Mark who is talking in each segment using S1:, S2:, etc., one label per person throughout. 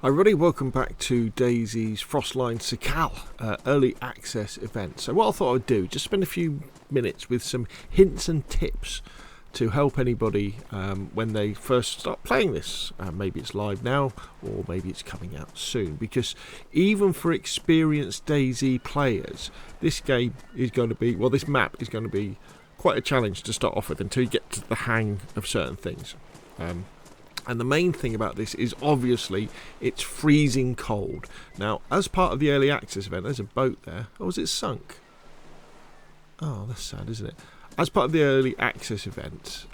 S1: Hi everybody, welcome back to DayZ's Frostline Sakhal early access event. So what I thought I'd do, just spend a few minutes with some hints and tips to help anybody when they first start playing this. Maybe it's live now, or maybe it's coming out soon, because even for experienced DayZ players, this game is going to be, well, this map is going to be quite a challenge to start off with until you get to the hang of certain things. And the main thing about this is obviously it's freezing cold. Now, as part of the early access event, there's a boat there. Oh, was it sunk? Oh, that's sad, isn't it? As part of the early access event,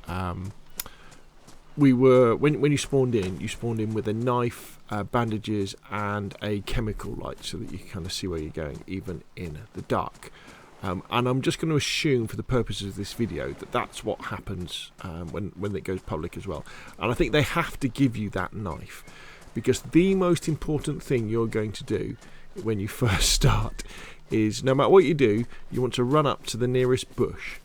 S1: we were when you spawned in with a knife, bandages, and a chemical light, so that you can kind of see where you're going, even in the dark. And I'm just going to assume, for the purposes of this video, that that's what happens when it goes public as well. And I think they have to give you that knife, because the most important thing you're going to do when you first start is, no matter what you do, you want to run up to the nearest bush,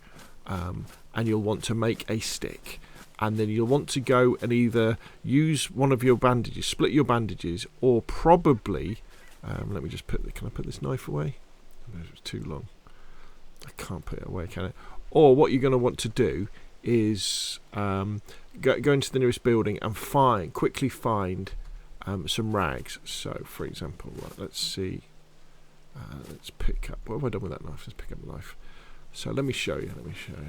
S1: and you'll want to make a stick. And then you'll want to go and either use one of your bandages, split your bandages, or probably, let me just can I put this knife away? No, it's too long. I can't put it away, can it? Or what you're going to want to do is go into the nearest building and quickly find some rags. So, for example, right, let's see. Let's pick up. What have I done with that knife? Let's pick up the knife. So let me show you.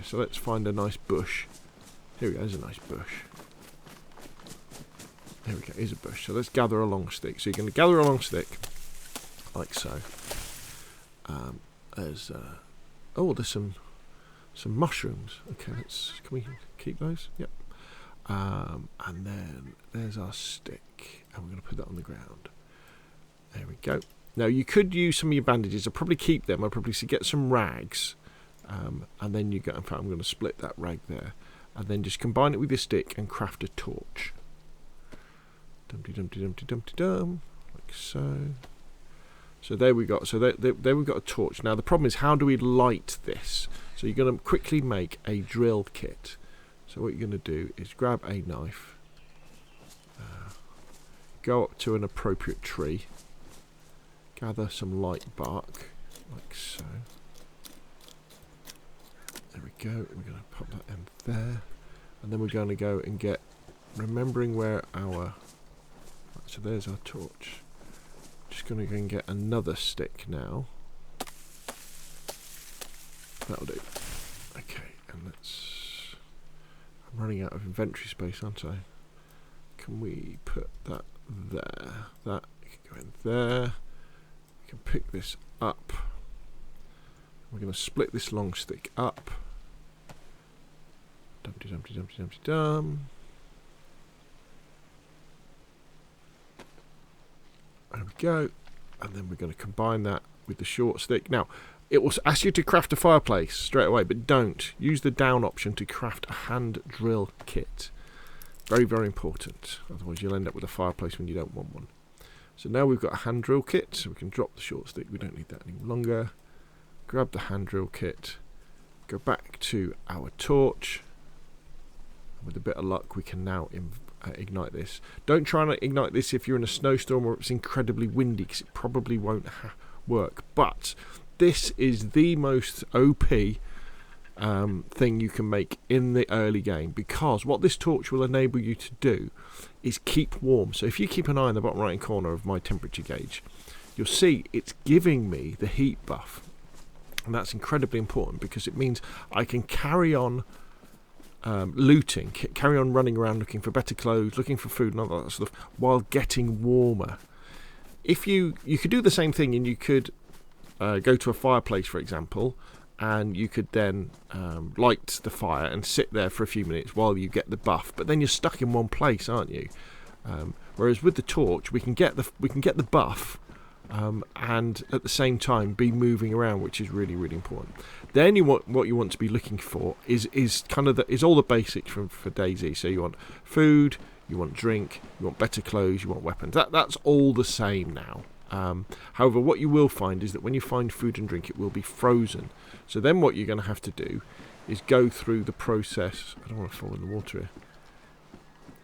S1: So let's find a nice bush. Here we go. There's a nice bush. There we go. Here's a bush. So let's gather a long stick. So you're going to gather a long stick, like so. There's some mushrooms. Okay, can we keep those? Yep. And then there's our stick, and we're going to put that on the ground. There we go. Now you could use some of your bandages. I'll probably keep them. I'll probably get some rags, and then you go. In fact, I'm going to split that rag there, and then just combine it with your stick and craft a torch. Dumpty dumpty dumpty dumpty dum, like so. So there we go. So there we've got a torch. Now the problem is, how do we light this? So you're going to quickly make a drill kit. So what you're going to do is grab a knife, go up to an appropriate tree, gather some light bark, like so. There we go. We're going to pop that in there, and then we're going to go and get, remembering where our, so there's our torch. Just going to go and get another stick now. That'll do. Okay, and I'm running out of inventory space, aren't I? Can we put that there? That can go in there. We can pick this up. We're going to split this long stick up. Dumpty dumpty dumpty dumpty dum. There we go, and then we're going to combine that with the short stick. Now, it will ask you to craft a fireplace straight away, but don't. Use the down option to craft a hand drill kit. Very, very important. Otherwise, you'll end up with a fireplace when you don't want one. So now we've got a hand drill kit, so we can drop the short stick. We don't need that any longer. Grab the hand drill kit. Go back to our torch. And with a bit of luck, we can now ignite this. Don't try and ignite this if you're in a snowstorm or it's incredibly windy, because it probably won't work. But this is the most OP thing you can make in the early game, because what this torch will enable you to do is keep warm. So if you keep an eye on the bottom right hand corner of my temperature gauge, you'll see it's giving me the heat buff, and that's incredibly important, because it means I can carry on looting, carry on running around looking for better clothes, looking for food and all that stuff, while getting warmer. If you could do the same thing, and you could go to a fireplace, for example, and you could then light the fire and sit there for a few minutes while you get the buff. But then you're stuck in one place, aren't you? Whereas with the torch, we can get the buff, and at the same time be moving around, which is really, really important. Then what you want to be looking for is all the basics for DayZ. So you want food, you want drink, you want better clothes, you want weapons. That's all the same now. However, what you will find is that when you find food and drink, it will be frozen. So then what you're going to have to do is go through the process. I don't want to fall in the water here.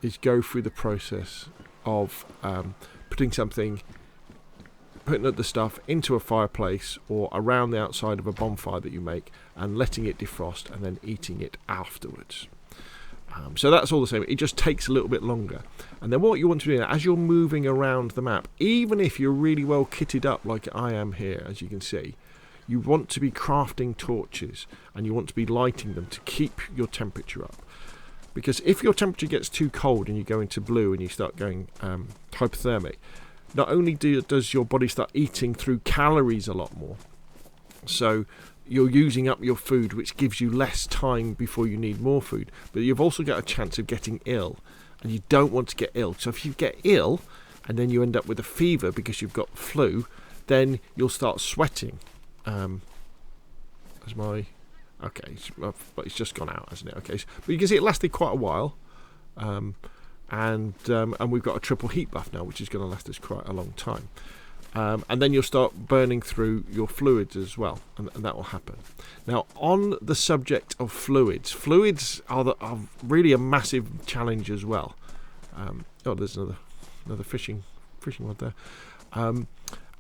S1: Is go through the process of crafting something, putting the stuff into a fireplace or around the outside of a bonfire that you make and letting it defrost and then eating it afterwards. So that's all the same. It just takes a little bit longer. And then what you want to do as you're moving around the map, even if you're really well kitted up like I am here, as you can see, you want to be crafting torches and you want to be lighting them to keep your temperature up. Because if your temperature gets too cold and you go into blue and you start going hypothermic, not only does your body start eating through calories a lot more, so you're using up your food, which gives you less time before you need more food, but you've also got a chance of getting ill, and you don't want to get ill. So if you get ill and then you end up with a fever because you've got flu, then you'll start sweating. Okay, but it's just gone out, hasn't it? Okay, but you can see it lasted quite a while, and we've got a triple heat buff now, which is going to last us quite a long time. And then you'll start burning through your fluids as well, and that will happen. Now, on the subject of fluids are really a massive challenge as well. There's another fishing rod there.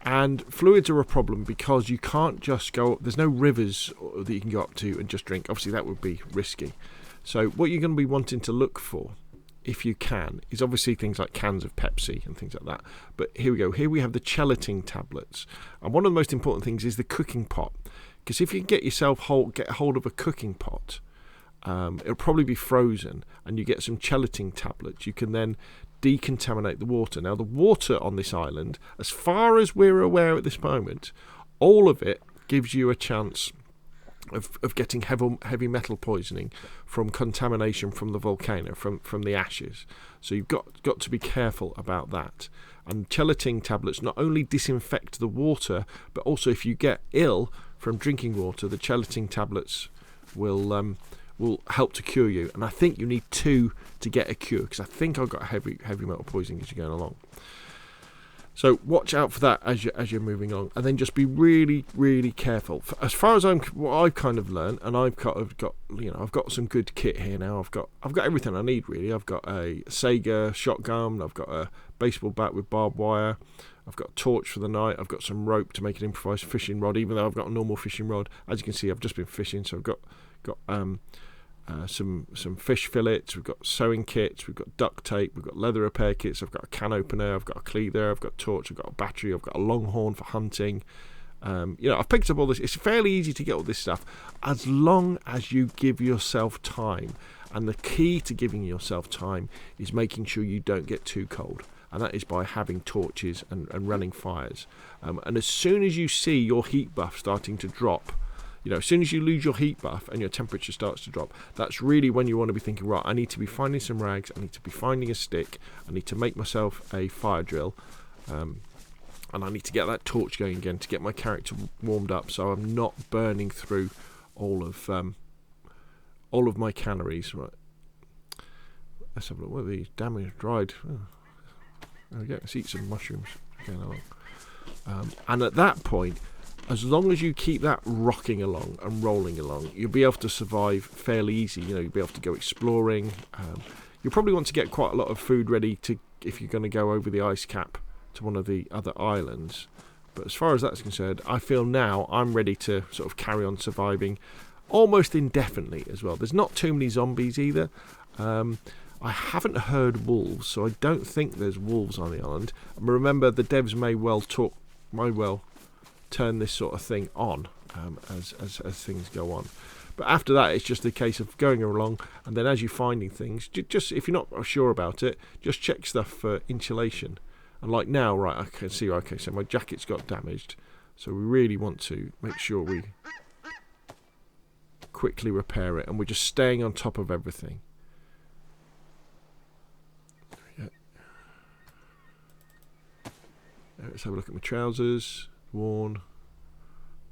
S1: And fluids are a problem because you can't just go. There's no rivers that you can go up to and just drink. Obviously, that would be risky. So, what you're going to be wanting to look for, if you can, is obviously things like cans of Pepsi and things like that. But here we go. Here we have the gelatin tablets. And one of the most important things is the cooking pot. Because if you get hold of a cooking pot, it'll probably be frozen, and you get some gelatin tablets. You can then decontaminate the water. Now, the water on this island, as far as we're aware at this moment, all of it gives you a chance of getting heavy metal poisoning from contamination from the volcano, from the ashes. So you've got to be careful about that. And gelatin tablets not only disinfect the water, but also if you get ill from drinking water, the gelatin tablets will help to cure you. And I think you need 2 to get a cure, because I think I've got heavy metal poisoning as you're going along. So watch out for that as you're moving on, and then just be really, really careful. As far as what I've kind of learned, and I've got I've got some good kit here now. I've got everything I need really. I've got a Sega shotgun. I've got a baseball bat with barbed wire. I've got a torch for the night. I've got some rope to make an improvised fishing rod. Even though I've got a normal fishing rod, as you can see, I've just been fishing, so I've got some fish fillets, we've got sewing kits, we've got duct tape, we've got leather repair kits, I've got a can opener, I've got a cleaver, I've got a torch, I've got a battery, I've got a longhorn for hunting. I've picked up all this. It's fairly easy to get all this stuff as long as you give yourself time. And the key to giving yourself time is making sure you don't get too cold. And that is by having torches and running fires. And as soon as you see your heat buff starting to drop, as soon as you lose your heat buff and your temperature starts to drop, that's really when you want to be thinking, right, I need to be finding some rags, I need to be finding a stick, I need to make myself a fire drill, and I need to get that torch going again to get my character warmed up, so I'm not burning through all of my calories. Right, let's have a look. What are these? Damaged, dried. Oh, there we go. Let's eat some mushrooms. And at that point, as long as you keep that rocking along and rolling along, you'll be able to survive fairly easy. You'll be able to go exploring. You'll probably want to get quite a lot of food ready if you're going to go over the ice cap to one of the other islands. But as far as that's concerned, I feel now I'm ready to sort of carry on surviving almost indefinitely as well. There's not too many zombies either. I haven't heard wolves, so I don't think there's wolves on the island. And remember, the devs may well turn this sort of thing on as things go on. But after that, it's just a case of going along, and then as you're finding things, just if you're not sure about it, just check stuff for insulation. And like now, right, I can see, okay, so my jacket's got damaged, so we really want to make sure we quickly repair it, and we're just staying on top of everything. Let's have a look at my trousers. Worn.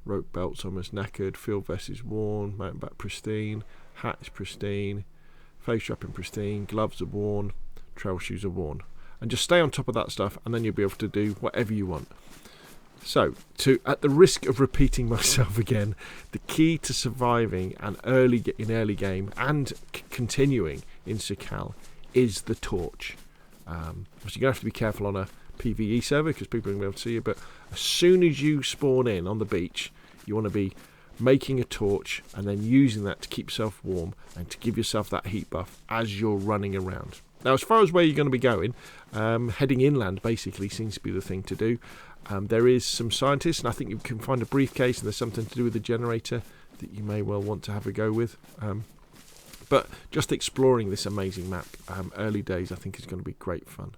S1: Rope belt's almost knackered. Field vest is worn. Mountain back pristine. Hat is pristine. Face wrapping pristine. Gloves are worn. Trail shoes are worn. And just stay on top of that stuff, and then you'll be able to do whatever you want. So, at the risk of repeating myself again, the key to surviving in early game and continuing in Sakhal is the torch. So you're going to have to be careful on a PvE server because people are going to be able to see you. But as soon as you spawn in on the beach, you want to be making a torch and then using that to keep yourself warm and to give yourself that heat buff as you're running around. Now, as far as where you're going to be going, heading inland basically seems to be the thing to do. There is some scientists, and I think you can find a briefcase, and there's something to do with the generator that you may well want to have a go with. But just exploring this amazing map, early days, I think is going to be great fun.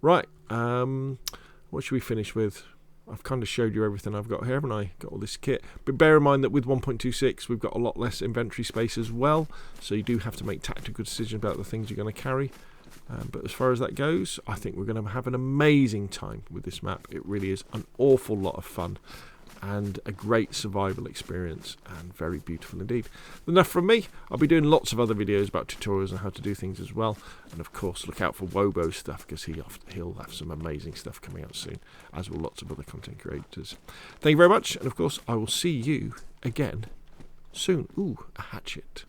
S1: Right, what should we finish with? I've kind of showed you everything I've got here, haven't I? Got all this kit. But bear in mind that with 1.26, we've got a lot less inventory space as well. So you do have to make tactical decisions about the things you're going to carry. But as far as that goes, I think we're going to have an amazing time with this map. It really is an awful lot of fun and a great survival experience, and very beautiful indeed. Enough from me. I'll be doing lots of other videos about tutorials and how to do things as well, and of course look out for Wobo's stuff because he'll have some amazing stuff coming out soon, as will lots of other content creators. Thank you very much, and of course I will see you again soon. Ooh, a hatchet.